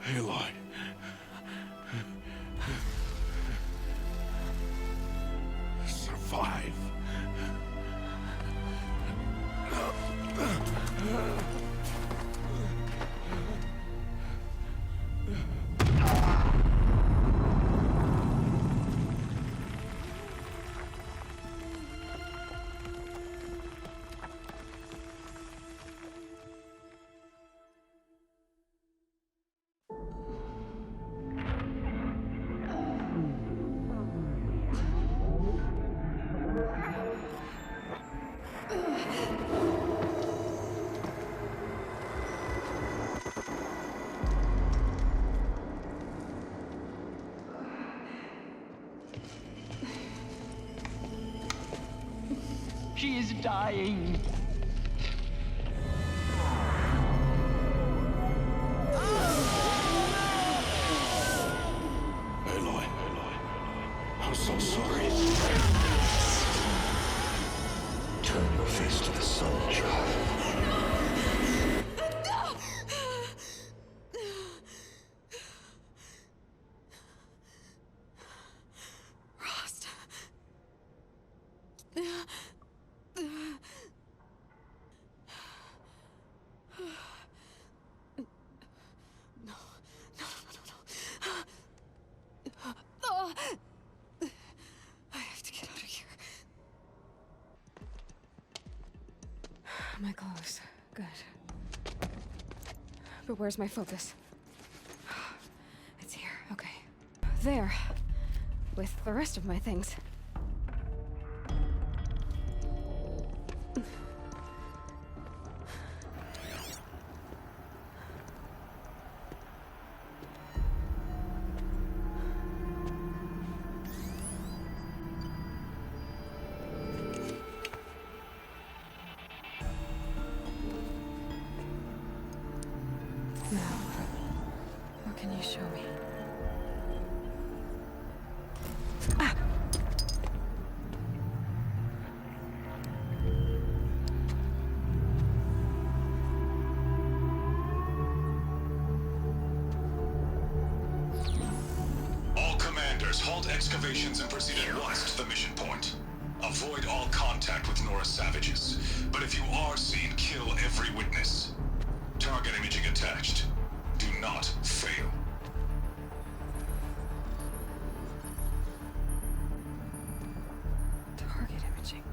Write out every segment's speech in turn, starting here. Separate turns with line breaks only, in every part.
Aloy. Survive.
She is dying.
Aloy, I'm so sorry. Turn your face to the sun, child.
Rost. I have to get out of here. My clothes. Good. But where's my focus? It's here. Okay. There. With the rest of my things. Now, what can you show me? Ah!
All commanders, halt excavations and proceed at once to the mission point. Avoid all contact with Nora savages, but if you are seen, kill every witness. Target imaging attached. Do not fail.
Target imaging.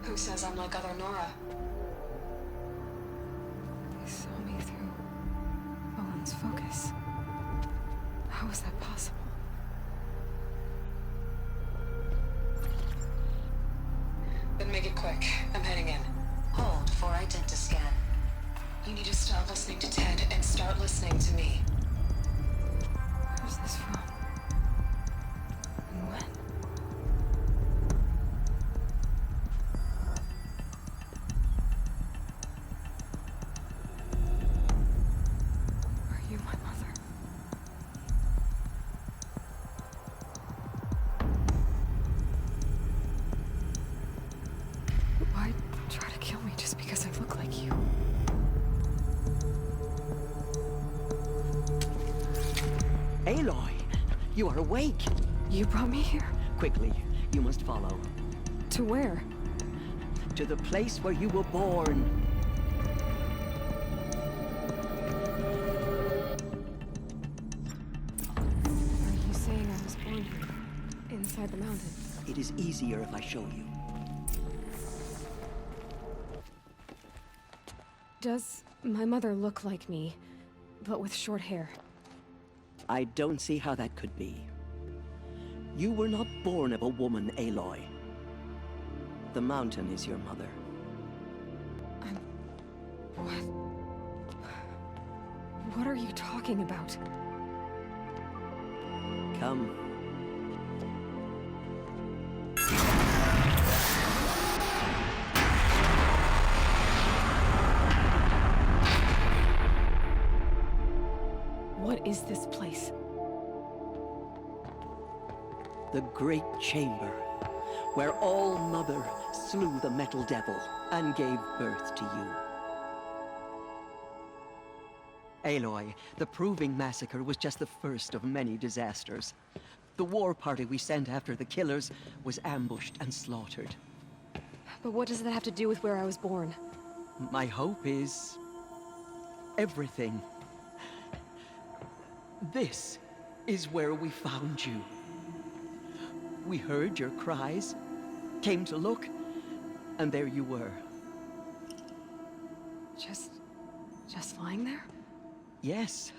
Who says I'm like other Nora?
They saw me through Owen's focus. How is that possible?
Then make it quick. I'm heading in.
Hold for identiscan.
You need to stop listening to Ted and start listening to me.
Where's this from? And when? Are you my mother? Why try to kill me just because I look like you?
Aloy, you are awake.
You brought me here?
Quickly, you must follow.
To where?
To the place where you were born.
Are you saying I was born here? Inside the mountain?
It is easier if I show you.
Does my mother look like me, but with short hair?
I don't see how that could be. You were not born of a woman, Aloy. The mountain is your mother.
What? What are you talking about?
Come.
What is this place?
The great chamber where All Mother slew the metal devil and gave birth to you. Aloy, the Proving Massacre was just the first of many disasters. The war party we sent after the killers was ambushed and slaughtered.
But what does that have to do with where I was born?
My hope is everything. This is where we found you. We heard your cries, came to look, and there you were.
Just lying there?
Yes.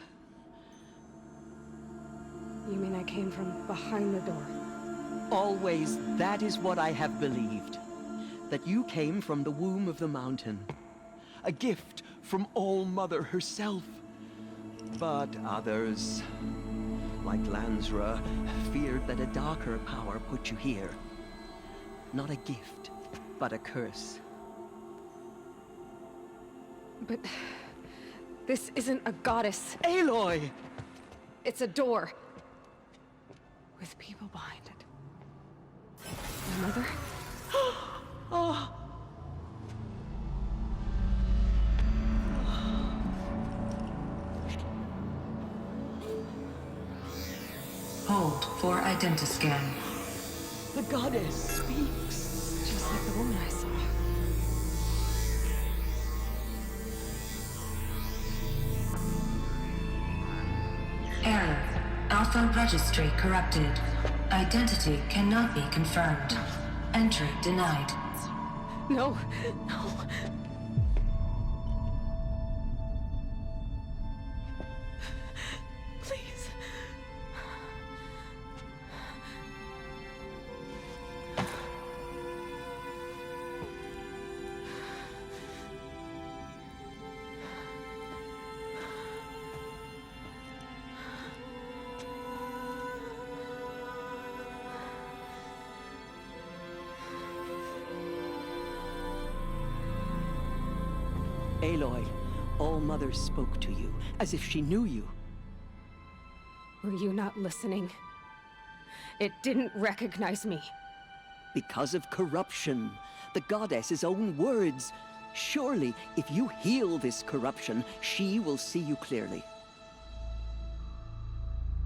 You mean I came from behind the door?
Always that is what I have believed. That you came from the womb of the mountain. A gift from All Mother herself. But others, like Lansra, feared that a darker power put you here. Not a gift, but a curse.
But this isn't a goddess.
Aloy!
It's a door. With people behind it. My mother?
Oh.
Hold for identiscan.
The goddess speaks.
Just like the woman I saw.
Error. Alpha registry corrupted. Identity cannot be confirmed. Entry denied.
No, no. Please.
Aloy, All Mother spoke to you, as if she knew you.
Were you not listening? It didn't recognize me.
Because of corruption. The goddess's own words. Surely, if you heal this corruption, she will see you clearly.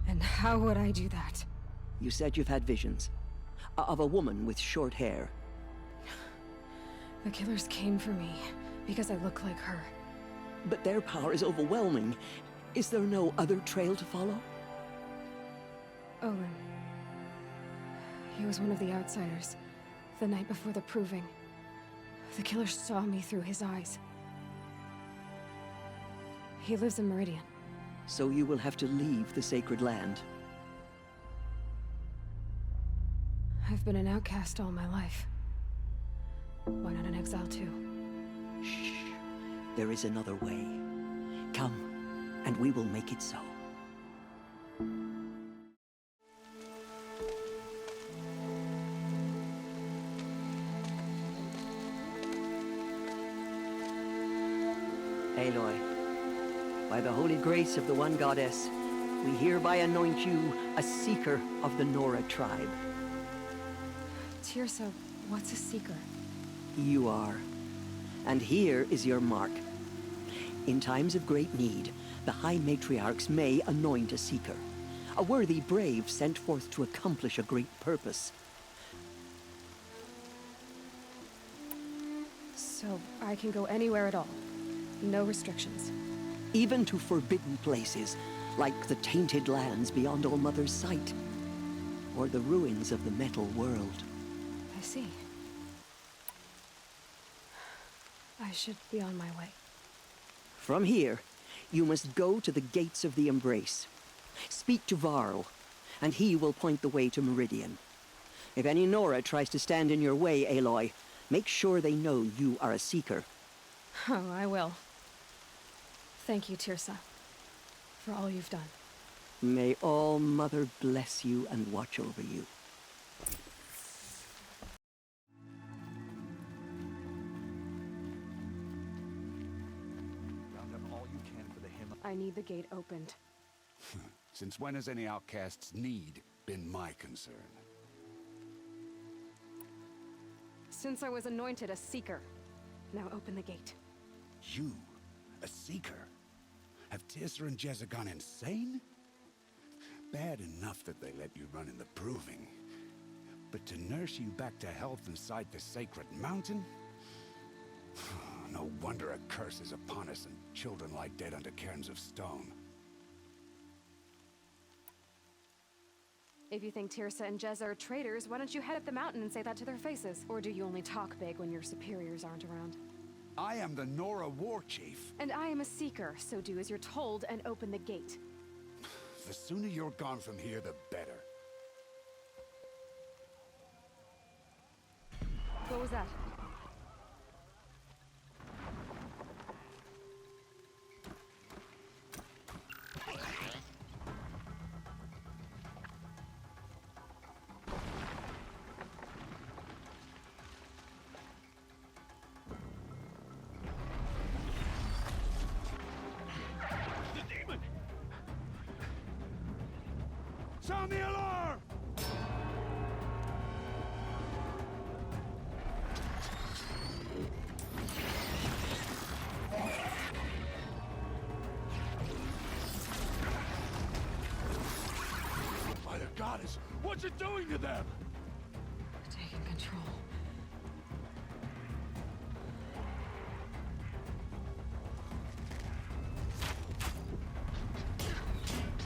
And how would I do that?
You said you've had visions. Of a woman with short hair.
The killers came for me because I look like her.
But their power is overwhelming. Is there no other trail to follow?
Owen. He was one of the outsiders. The night before the proving. The killer saw me through his eyes. He lives in Meridian.
So you will have to leave the sacred land.
I've been an outcast all my life. Why not an exile too?
Shh. There is another way. Come, and we will make it so. Aloy, by the holy grace of the one goddess, we hereby anoint you a seeker of the Nora tribe.
Tirsa, what's a seeker?
You are. And here is your mark. In times of great need, the High Matriarchs may anoint a seeker. A worthy brave sent forth to accomplish a great purpose.
So I can go anywhere at all. No restrictions.
Even to forbidden places, like the tainted lands beyond All Mother's sight. Or the ruins of the metal world.
I see. I should be on my way.
From here, you must go to the gates of the Embrace. Speak to Varl, and he will point the way to Meridian. If any Nora tries to stand in your way, Aloy, make sure they know you are a seeker.
Oh, I will. Thank you, Tirsa, for all you've done.
May All Mother bless you and watch over you.
Round up all you can for the hymn.
I need the gate opened.
Since when has any outcast's need been my concern?
Since I was anointed a seeker. Now open the gate.
You, a seeker? Have Tissa and Jezza gone insane? Bad enough that they let you run in the proving. But to nurse you back to health inside the sacred mountain? No wonder a curse is upon us and children lie dead under cairns of stone.
If you think Tirsa and Jezza are traitors, why don't you head up the mountain and say that to their faces? Or do you only talk big when your superiors aren't around?
I am the Nora war chief.
And I am a seeker, so do as you're told and open the gate.
The sooner you're gone from here, the better.
What was that?
Sound the alarm! By the goddess, what's it doing to them?
Taking control.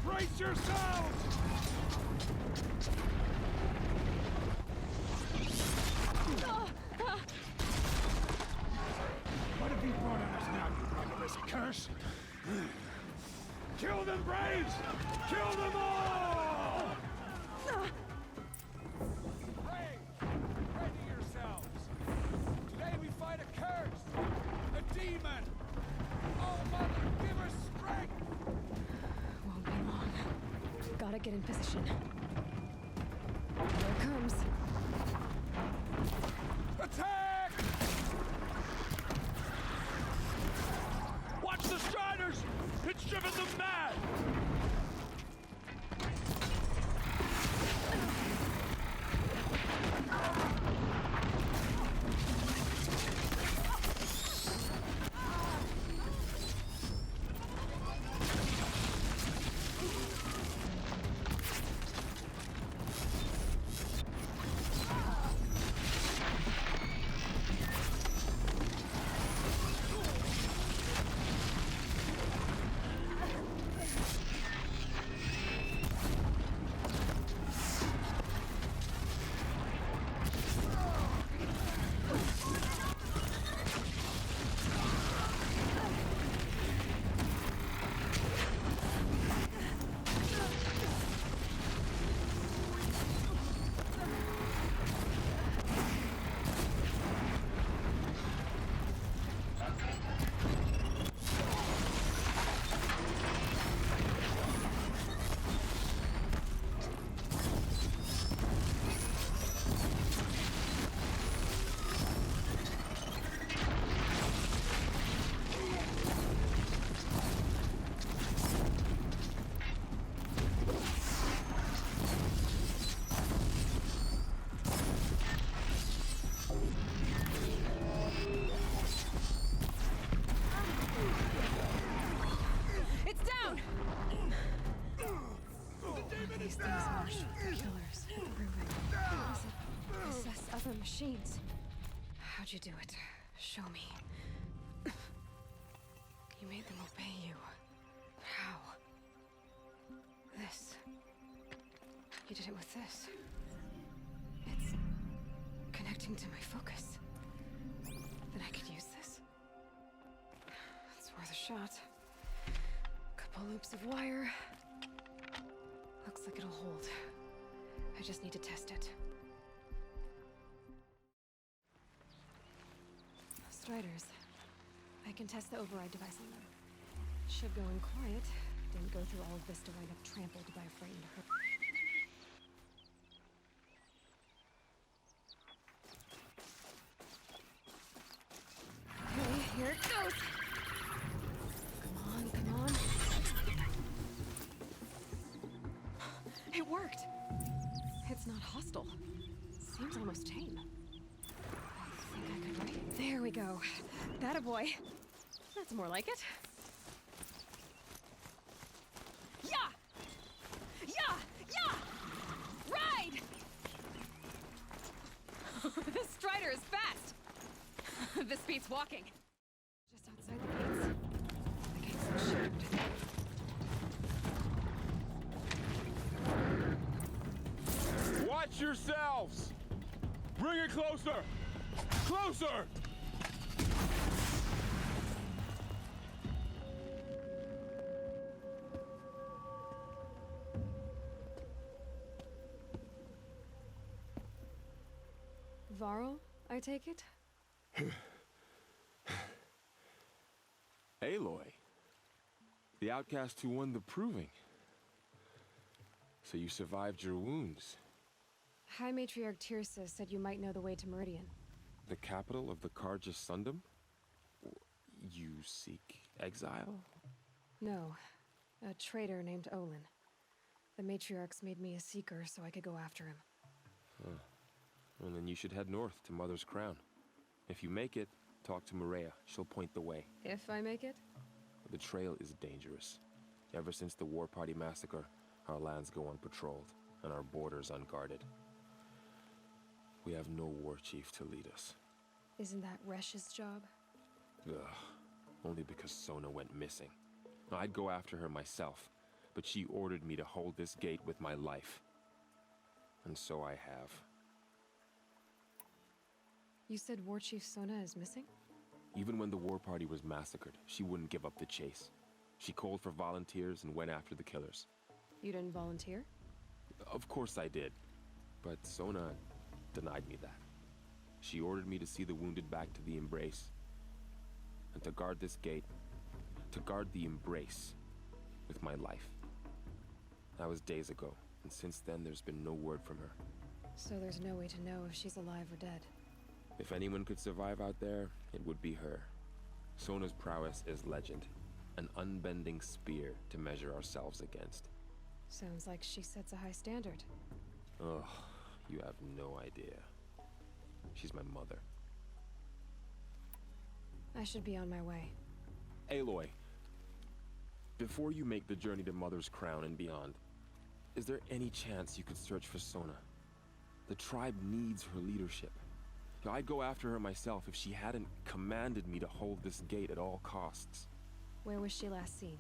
Brace yourselves! What have you brought on us now, you motherless curse? Kill them, Braves! Kill them all!
Ready yourselves! Today we fight a curse! A demon! Oh, Mother, give us strength!
Won't be long. Gotta get in position. Here it comes.
Attack! Watch the Striders! It's driven them mad!
These things march. Killers. Proving. Possess other machines. How'd you do it? Show me. You made them obey you. How? This. You did it with this. It's connecting to my focus. Then I could use this. It's worth a shot. Couple loops of wire. Looks like it'll hold. I just need to test it. Striders. I can test the override device on them. Should go in quiet. Didn't go through all of this to wind up trampled by a frightened herd. Okay, here it goes! Come on, come on. It worked! It's not hostile. Seems almost tame. There we go. That a boy. That's more like it. Yeah! Yeah! Yeah! Ride! This strider is fast! This beats walking. Just outside the gates. The gates are shut.
Watch yourselves! Bring it closer! Closer!
Varl, I take it?
Aloy. The outcast who won the proving. So you survived your wounds.
High Matriarch Tirsa said you might know the way to Meridian.
The capital of the Carja Sundom? You seek exile?
No, a traitor named Olin. The Matriarchs made me a seeker so I could go after him.
Huh. Well, then you should head north to Mother's Crown. If you make it, talk to Maria. She'll point the way.
If I make it?
The trail is dangerous. Ever since the War Party massacre, our lands go unpatrolled, and our borders unguarded. We have no war chief to lead us.
Isn't that Resh's job?
Ugh. Only because Sona went missing. I'd go after her myself, but she ordered me to hold this gate with my life. And so I have.
You said War Chief Sona is missing?
Even when the War Party was massacred, she wouldn't give up the chase. She called for volunteers and went after the killers.
You didn't volunteer?
Of course I did. But Sona denied me that. She ordered me to see the wounded back to the Embrace. And to guard this gate. To guard the Embrace. With my life. That was days ago. And since then, there's been no word from her.
So there's no way to know if she's alive or dead.
If anyone could survive out there, it would be her. Sona's prowess is legend. An unbending spear to measure ourselves against.
Sounds like she sets a high standard.
Ugh, you have no idea. She's my mother.
I should be on my way.
Aloy, before you make the journey to Mother's Crown and beyond, is there any chance you could search for Sona? The tribe needs her leadership. I'd go after her myself if she hadn't commanded me to hold this gate at all costs.
Where was she last seen?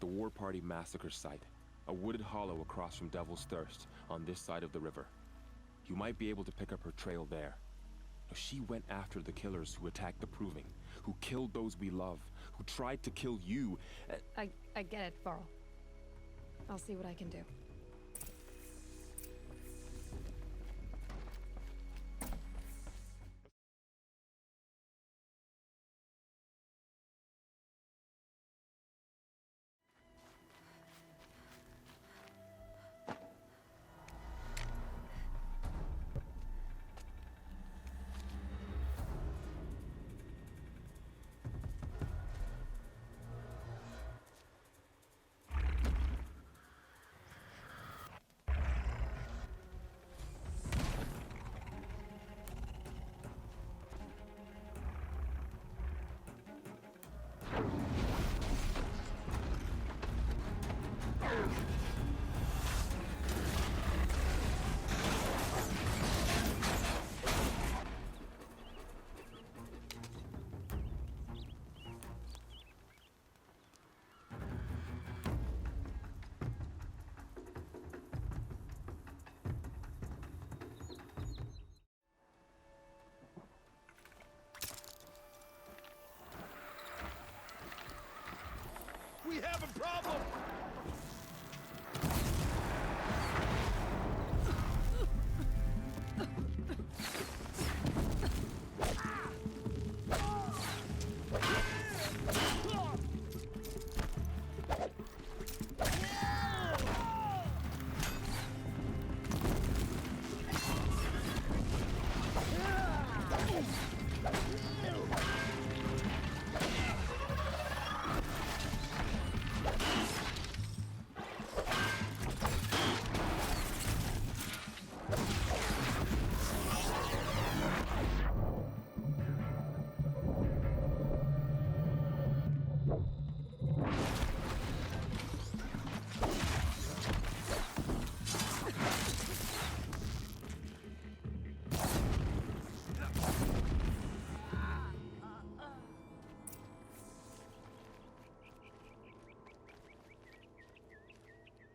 The War Party massacre site. A wooded hollow across from Devil's Thirst, on this side of the river. You might be able to pick up her trail there. She went after the killers who attacked the Proving, who killed those we love, who tried to kill you.
I get it, Varl. I'll see what I can do.
We have a problem!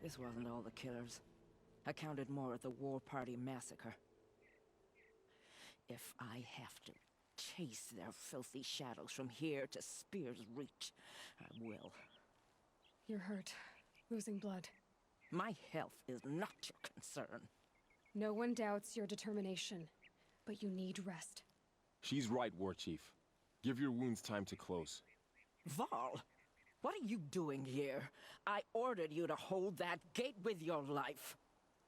This wasn't all the killers. I counted more at the War Party massacre. If I have to chase their filthy shadows from here to Spear's Reach, I will.
You're hurt, losing blood.
My health is not your concern.
No one doubts your determination, but you need rest.
She's right, War Chief. Give your wounds time to close.
Varl, what are you doing here? I ordered you to hold that gate with your life.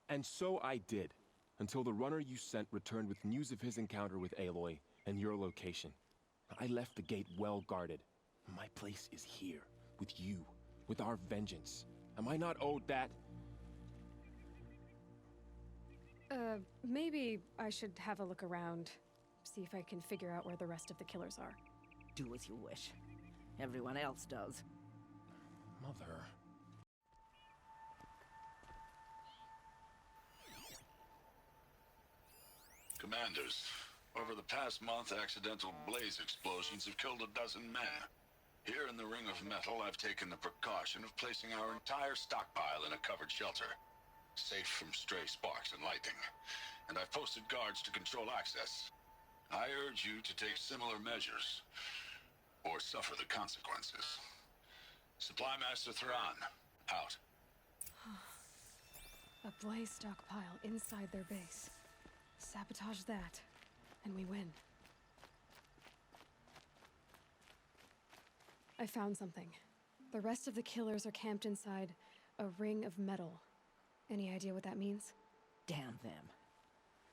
And so I did, until the runner you sent returned with news of his encounter with Aloy and your location. I left the gate well guarded. My place is here, with you, with our vengeance. Am I not owed that?
Maybe I should have a look around, see if I can figure out where the rest of the killers are.
Do as you wish. Everyone else does.
Mother.
Commanders, over the past month, accidental blaze explosions have killed 12 men. Here in the Ring of Metal, I've taken the precaution of placing our entire stockpile in a covered shelter, safe from stray sparks and lightning. And I've posted guards to control access. I urge you to take similar measures, or suffer the consequences. Supply Master Thrawn, out.
A blaze stockpile inside their base. Sabotage that, and we win. I found something. The rest of the killers are camped inside a ring of metal. Any idea what that means?
Damn them.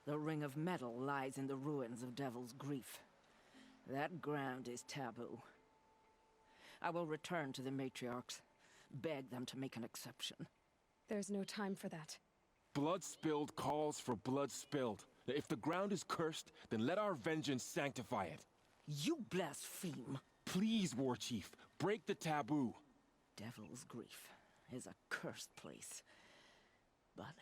The Ring of Metal lies in the ruins of Devil's Grief. That ground is taboo. I will return to the matriarchs, beg them to make an exception.
There's no time for that.
Blood spilled calls for blood spilled. If the ground is cursed, then let our vengeance sanctify it.
You blaspheme.
Please, War Chief, break the taboo.
Devil's Grief is a cursed place. But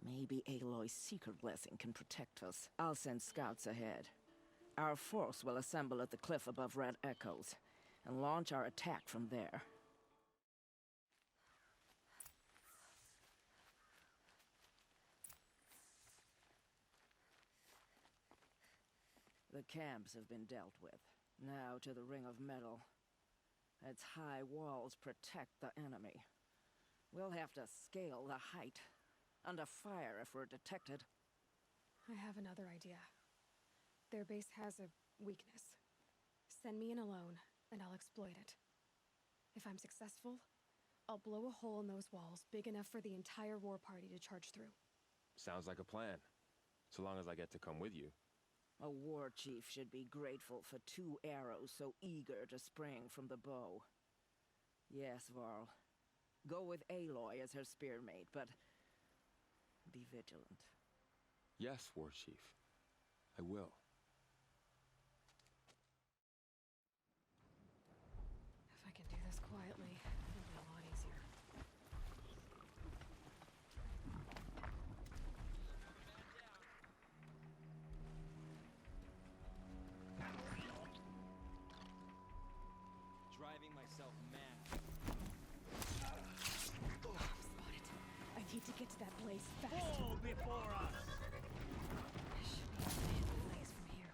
maybe Aloy's secret blessing can protect us. I'll send scouts ahead. Our force will assemble at the cliff above Red Echoes, and launch our attack from there. The camps have been dealt with. Now to the Ring of Metal. Its high walls protect the enemy. We'll have to scale the height. Under fire if we're detected.
I have another idea. Their base has a weakness. Send me in alone, and I'll exploit it. If I'm successful, I'll blow a hole in those walls big enough for the entire war party to charge through.
Sounds like a plan. So long as I get to come with you.
A war chief should be grateful for 2 arrows so eager to spring from the bow. Yes, Varl. Go with Aloy as her spearmate, but be vigilant.
Yes, War Chief. I will.
If I can do this quietly, it'll be a lot easier.
Driving myself mad.
Spotted. I need to get to that blaze fast.
Fall before us!
I should be able to hit the blaze from here.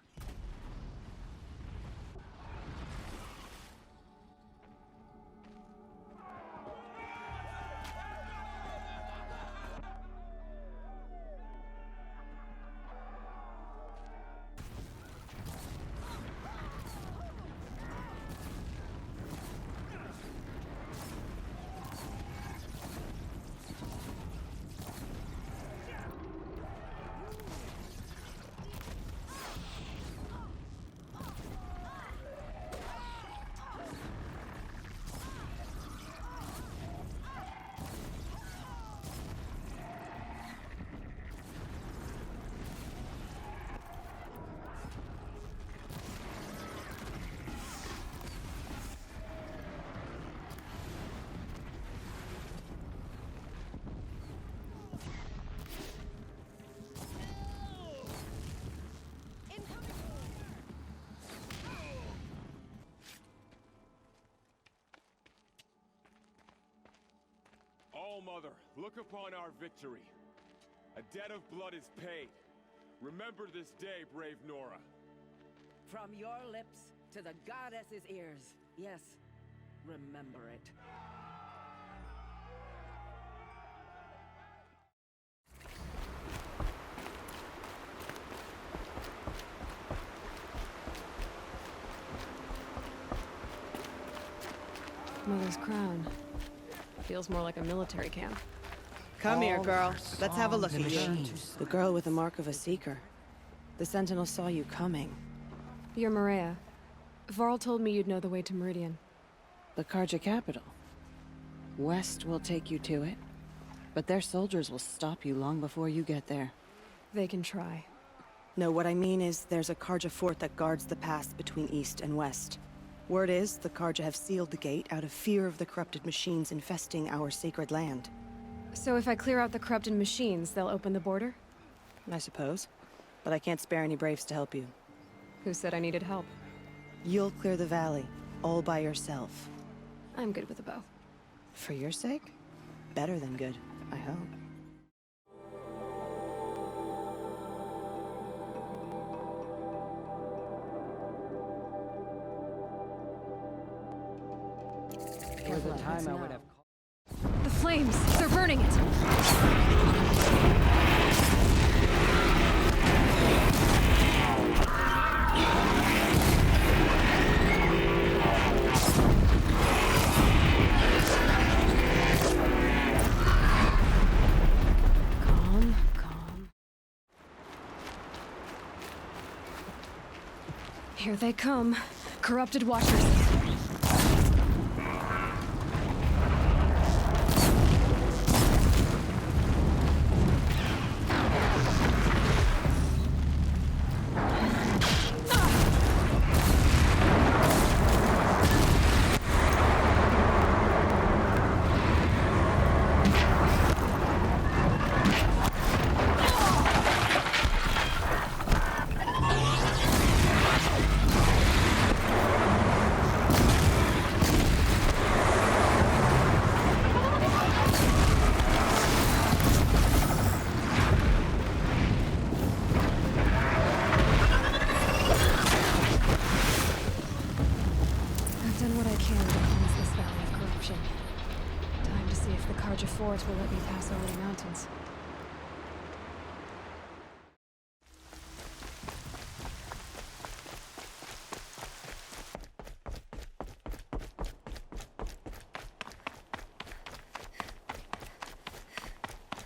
All-Mother, look upon our victory. A debt of blood is paid. Remember this day, brave Nora.
From your lips to the goddess's ears. Yes, remember it.
Mother's crown. Feels more like a military camp.
Come here, girl. Let's have a look at you. The girl with the mark of a seeker. The Sentinel saw you coming.
You're Maria. Varl told me you'd know the way to Meridian.
The Karja capital. West will take you to it, but their soldiers will stop you long before you get there.
They can try.
No, what I mean is there's a Karja fort that guards the pass between East and West. Word is, the Karja have sealed the gate out of fear of the corrupted machines infesting our sacred land.
So if I clear out the corrupted machines, they'll open the border?
I suppose. But I can't spare any braves to help you.
Who said I needed help?
You'll clear the valley, all by yourself.
I'm good with a bow.
For your sake? Better than good, I hope.
Was a time I would have.
The flames! They're burning it! Calm, calm. Here they come. Corrupted watchers. Fort will let me pass over the mountains.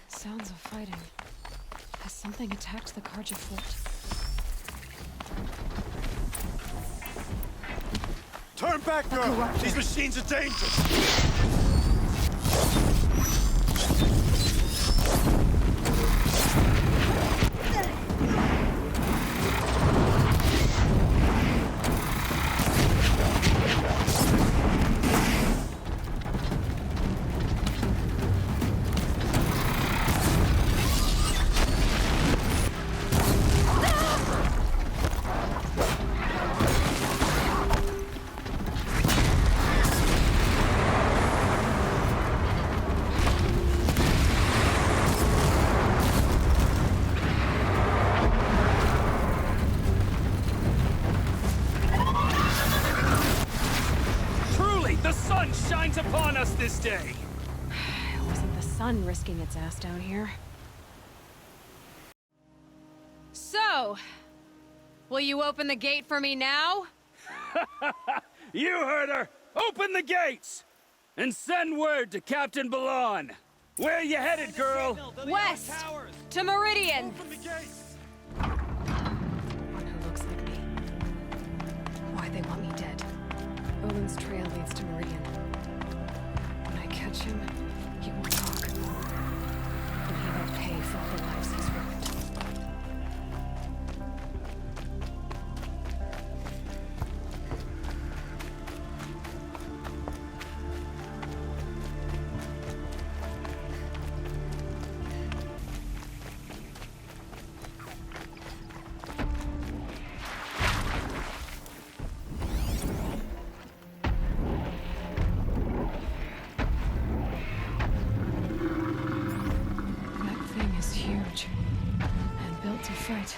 Sounds of fighting. Has something attacked the Karja fort?
Turn back, girl! These machines are dangerous!
Upon us this day.
It wasn't the sun risking its ass down here. So, will you open the gate for me now?
You heard her! Open the gates! And send word to Captain Ballon. Where you headed, girl?
West! To Meridian!
Open the gates!
One who looks like me. Why they want me dead. Olin's trail leads to Meridian. Catch him, he won't talk. And he will pay for all the lives he's ruined. right.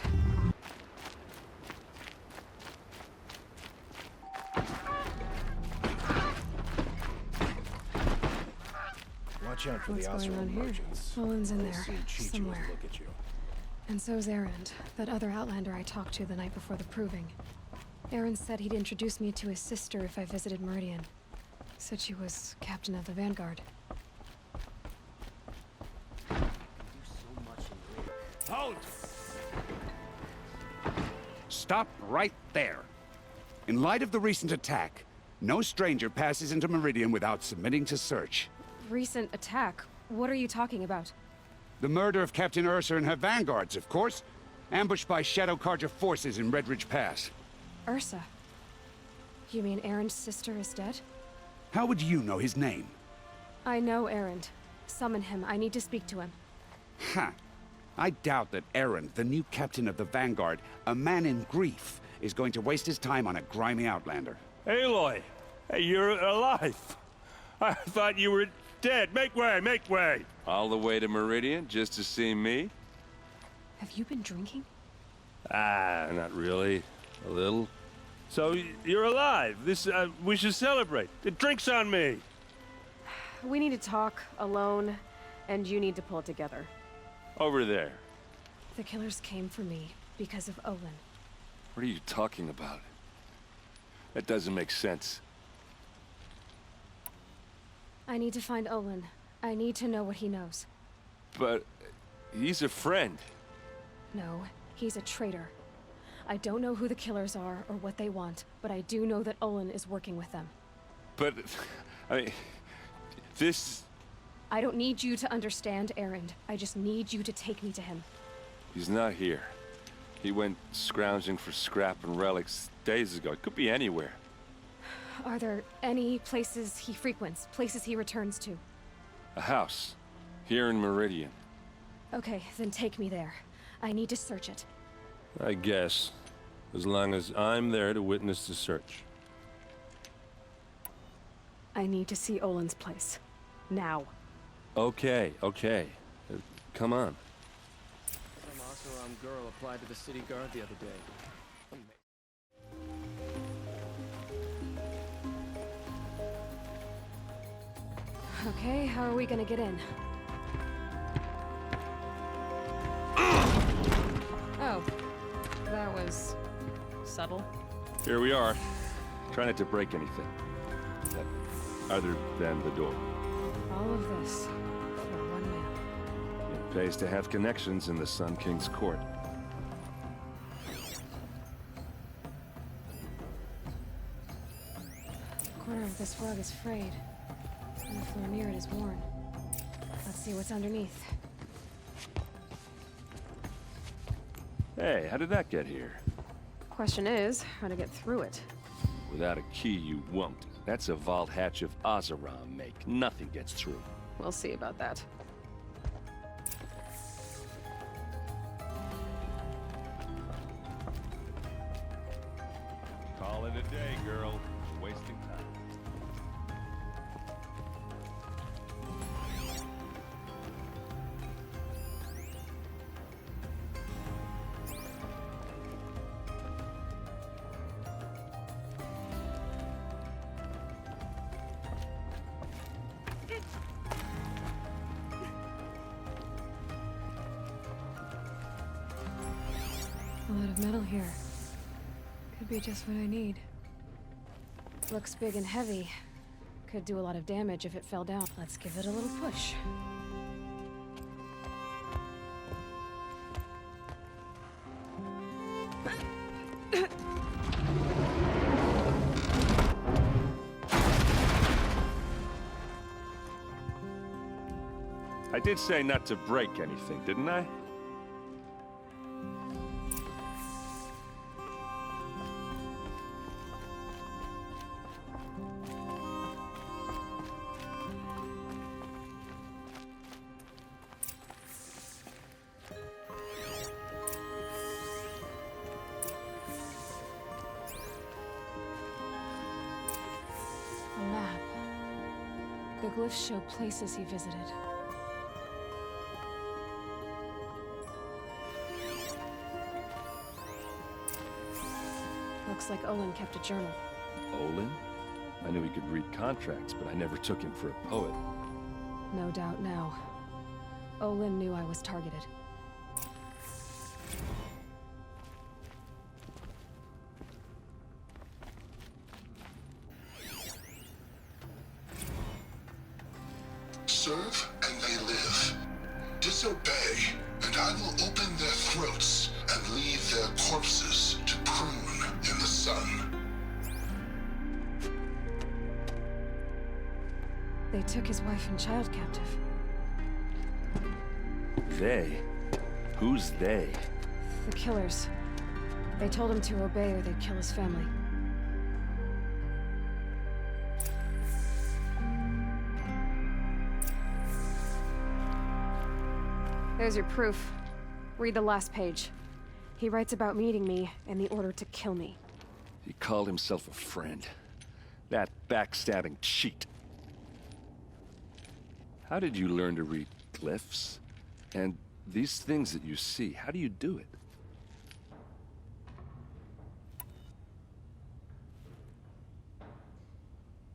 Watch out for
What's
the
going
Osram
on here?
merchants.
Olin's in
They'll
there,
see cheat you
somewhere.
and look at you.
And so's Erend, that other Outlander I talked to the night before the proving. Erend said he'd introduce me to his sister if I visited Meridian. Said she was captain of the Vanguard.
Halt! Stop right there. In light of the recent attack, no stranger passes into Meridian without submitting to search.
Recent attack? What are you talking about?
The murder of Captain Ursa and her vanguards, of course. Ambushed by Shadow Carja forces in Red Ridge Pass.
Ursa? You mean Erend's sister is dead?
How would you know his name?
I know Erend. Summon him. I need to speak to him.
Ha! I doubt that Erend, the new captain of the Vanguard, a man in grief, is going to waste his time on a grimy outlander.
Aloy! Hey, you're alive! I thought you were dead. Make way, make way!
All the way to Meridian just to see me?
Have you been drinking?
Ah, not really. A little. So, you're alive. We should celebrate. The drink's on me.
We need to talk, alone, and you need to pull it together.
Over there.
The killers came for me because of Olin.
What are you talking about? That doesn't make sense.
I need to find Olin. I need to know what he knows.
But he's a friend.
No, he's a traitor. I don't know who the killers are or what they want, but I do know that Olin is working with them.
But, I mean, this...
I don't need you to understand, Erend. I just need you to take me to him.
He's not here. He went scrounging for scrap and relics days ago. It could be anywhere.
Are there any places he frequents, places he returns to?
A house. Here in Meridian.
Okay, then take me there. I need to search it.
I guess. As long as I'm there to witness the search.
I need to see Olin's place. Now.
Okay, okay. Come on.
Some Osram girl applied to the city guard the other day.
Okay, how are we gonna get in? Oh, that was subtle.
Here we are. Try not to break anything. Other than the door.
All of this for one man.
It pays to have connections in the Sun King's court.
The corner of this rug is frayed, and the floor near it is worn. Let's see what's underneath.
Hey, how did that get here?
Question is, how to get through it.
Without a key, you won't. That's a vault hatch of Oseram make. Nothing gets through.
We'll see about that.
Call it a day, girl. Wasting time.
A lot of metal here. Could be just what I need. Looks big and heavy. Could do a lot of damage if it fell down. Let's give it a little push.
I did say not to break anything, didn't I?
A lab. The glyphs show places he visited. Looks like Olin kept a journal.
Olin? I knew he could read contracts, but I never took him for a poet.
No doubt now. Olin knew I was targeted.
Serve and they live. Disobey, and I will open their throats and leave their corpses to prune in the sun.
They took his wife and child captive.
They? Who's they?
The killers. They told him to obey or they'd kill his family. There's your proof. Read the last page. He writes about meeting me and the order to kill me.
He called himself a friend. That backstabbing cheat. How did you learn to read glyphs? And these things that you see, how do you do it?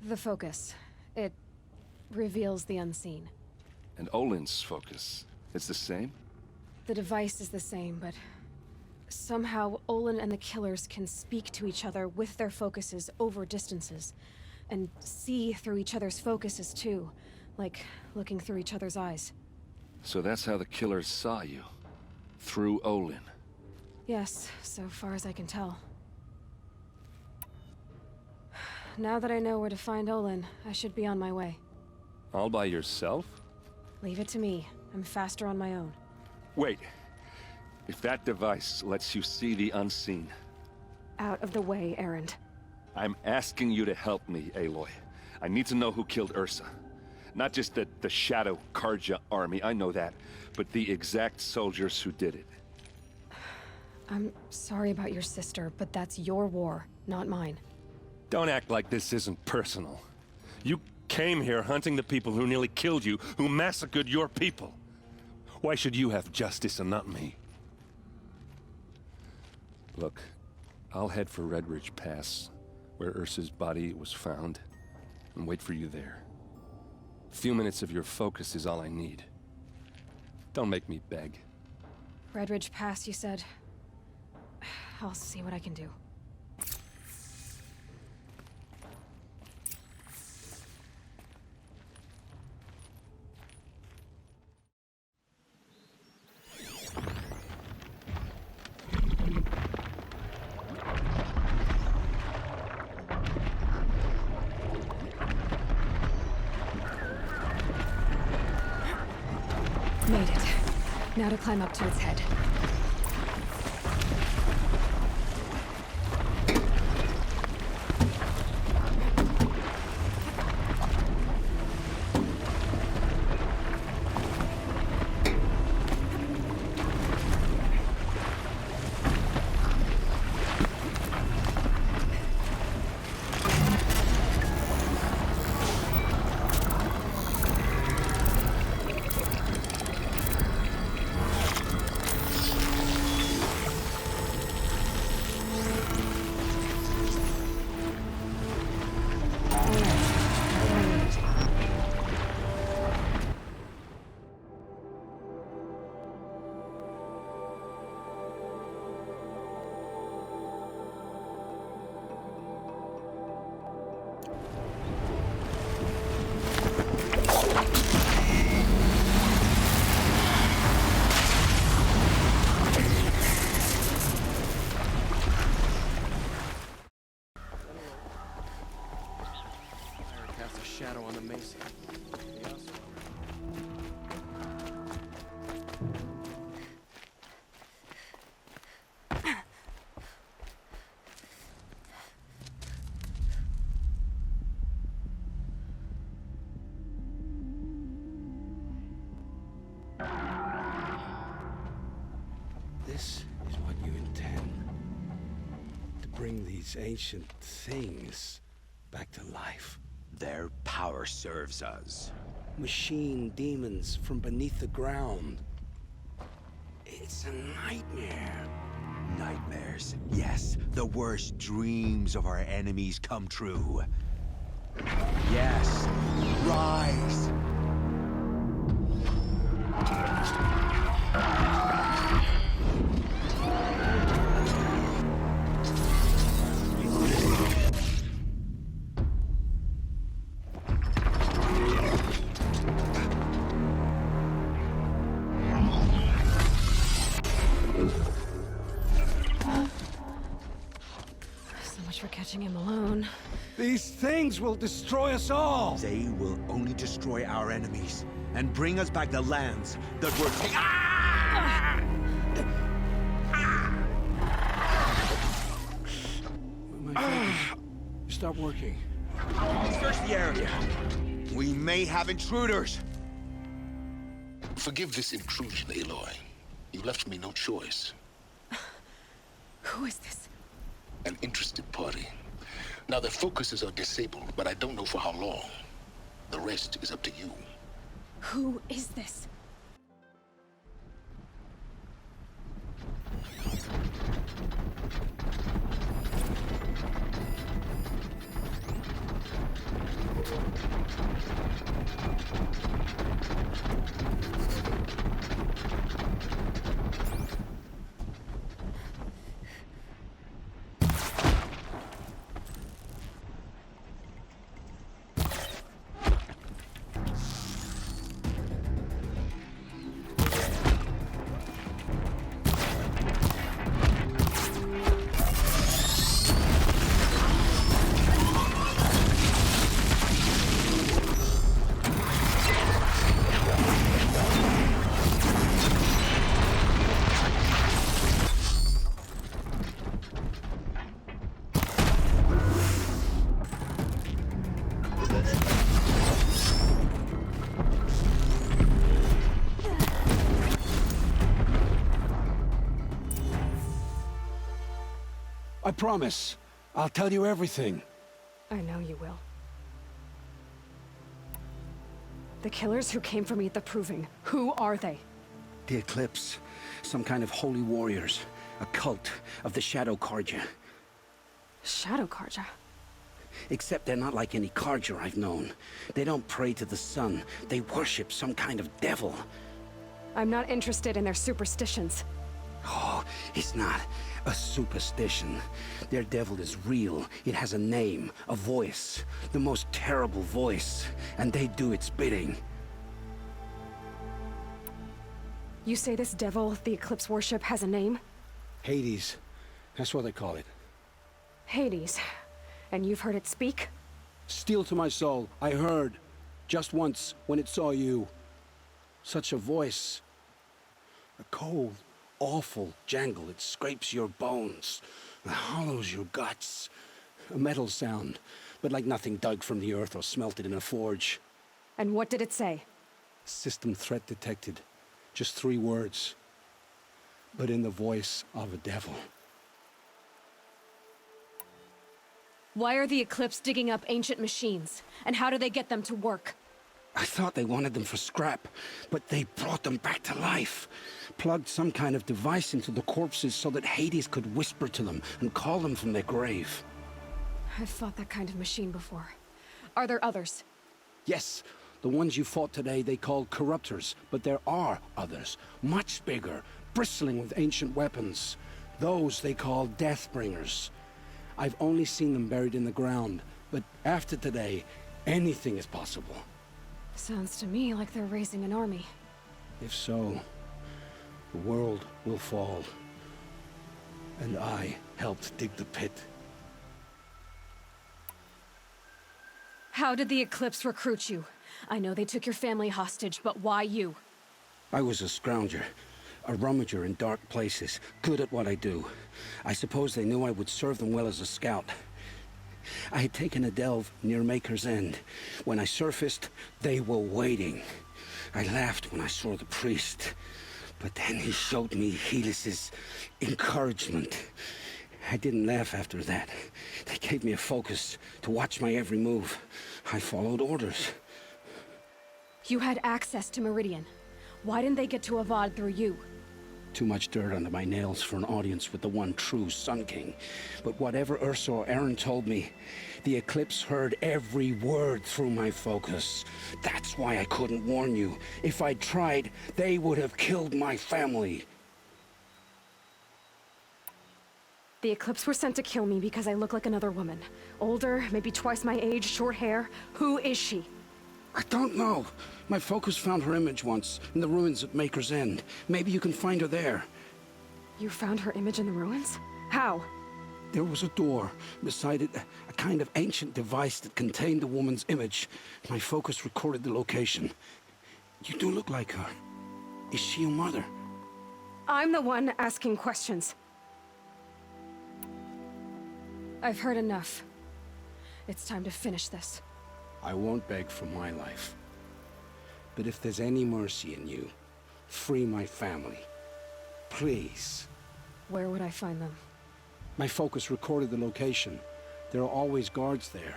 The focus. It reveals the unseen.
And Olin's focus, it's the same?
The device is the same, but somehow Olin and the killers can speak to each other with their focuses over distances, and see through each other's focuses too, like looking through each other's eyes.
So that's how the killers saw you? Through Olin?
Yes, so far as I can tell. Now that I know where to find Olin, I should be on my way.
All by yourself?
Leave it to me. I'm faster on my own.
Wait. If that device lets you see the unseen...
Out of the way, Erend.
I'm asking you to help me, Aloy. I need to know who killed Ursa. Not just the Shadow Karja army, I know that, but the exact soldiers who did it.
I'm sorry about your sister, but that's your war, not mine.
Don't act like this isn't personal. You came here hunting the people who nearly killed you, who massacred your people. Why should you have justice and not me?
Look, I'll head for Red Ridge Pass, where Ursa's body was found, and wait for you there. A few minutes of your focus is all I need. Don't make me beg.
Red Ridge Pass, you said? I'll see what I can do. Made it. Now to climb up to its head.
Shadow on the mesa.
This is what you intend. To bring these ancient things back to life.
Their power serves us.
Machine demons from beneath the ground. It's a nightmare.
Nightmares. Yes, the worst dreams of our enemies come true. Yes, rise!
So much for catching him alone.
These things will destroy us all!
They will only destroy our enemies and bring us back the lands that were
My focus. Stop working.
Search the area. We may have intruders.
Forgive this intrusion, Aloy. You left me no choice.
Who is this?
An interested party. Now their focuses are disabled, but I don't know for how long. The rest is up to you.
Who is this?
I promise. I'll tell you everything.
I know you will. The killers who came for me at the Proving, who are they?
The Eclipse. Some kind of holy warriors. A cult of the Shadow Carja.
Shadow Carja?
Except they're not like any Carja I've known. They don't pray to the sun. They worship some kind of devil.
I'm not interested in their superstitions.
Oh, it's not a superstition. Their devil is real. It has a name, a voice. The most terrible voice. And they do its bidding.
You say this devil the Eclipse worship has a name?
Hades. That's what they call it.
Hades. And you've heard it speak?
Steel to my soul. I heard. Just once, when it saw you. Such a voice. A cold, awful jangle. It scrapes your bones. It hollows your guts. A metal sound, but like nothing dug from the earth or smelted in a forge.
And what did it say?
System threat detected. Just 3 words. But in the voice of a devil.
Why are the Eclipse digging up ancient machines? And how do they get them to work?
I thought they wanted them for scrap, but they brought them back to life. Plugged some kind of device into the corpses so that Hades could whisper to them and call them from their grave.
I've fought that kind of machine before. Are there others?
Yes, the ones you fought today they called corruptors, but there are others, much bigger, bristling with ancient weapons. Those they call Deathbringers. I've only seen them buried in the ground, but after today, anything is possible.
Sounds to me like they're raising an army.
If so, the world will fall. And I helped dig the pit.
How did the Eclipse recruit you? I know they took your family hostage, but why you?
I was a scrounger, a rummager in dark places, good at what I do. I suppose they knew I would serve them well as a scout. I had taken a delve near Maker's End. When I surfaced, they were waiting. I laughed when I saw the priest, but then he showed me Helis's encouragement. I didn't laugh after that. They gave me a focus to watch my every move. I followed orders.
You had access to Meridian. Why didn't they get to Avad through you?
Too much dirt under my nails for an audience with the one true Sun King. But whatever Ursa or Aaron told me, the Eclipse heard every word through my focus. That's why I couldn't warn you. If I'd tried, they would have killed my family.
The Eclipse were sent to kill me because I look like another woman. Older, maybe twice my age, short hair. Who is she?
I don't know. My focus found her image once, in the ruins at Maker's End. Maybe you can find her there.
You found her image in the ruins? How?
There was a door. Beside it, a kind of ancient device that contained the woman's image. My focus recorded the location. You do look like her. Is she your mother?
I'm the one asking questions. I've heard enough. It's time to finish this.
I won't beg for my life. But if there's any mercy in you, free my family. Please.
Where would I find them?
My focus recorded the location. There are always guards there.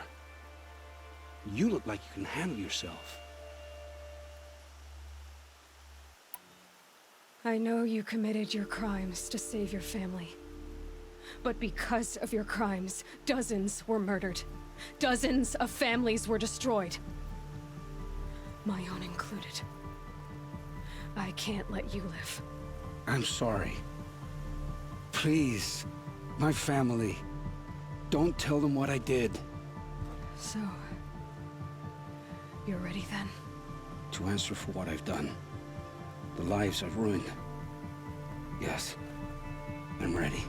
You look like you can handle yourself.
I know you committed your crimes to save your family. But because of your crimes, dozens were murdered. Dozens of families were destroyed. My own included. I can't let you live.
I'm sorry. Please, my family. Don't tell them what I did.
So, you're ready then?
To answer for what I've done. The lives I've ruined. Yes, I'm ready.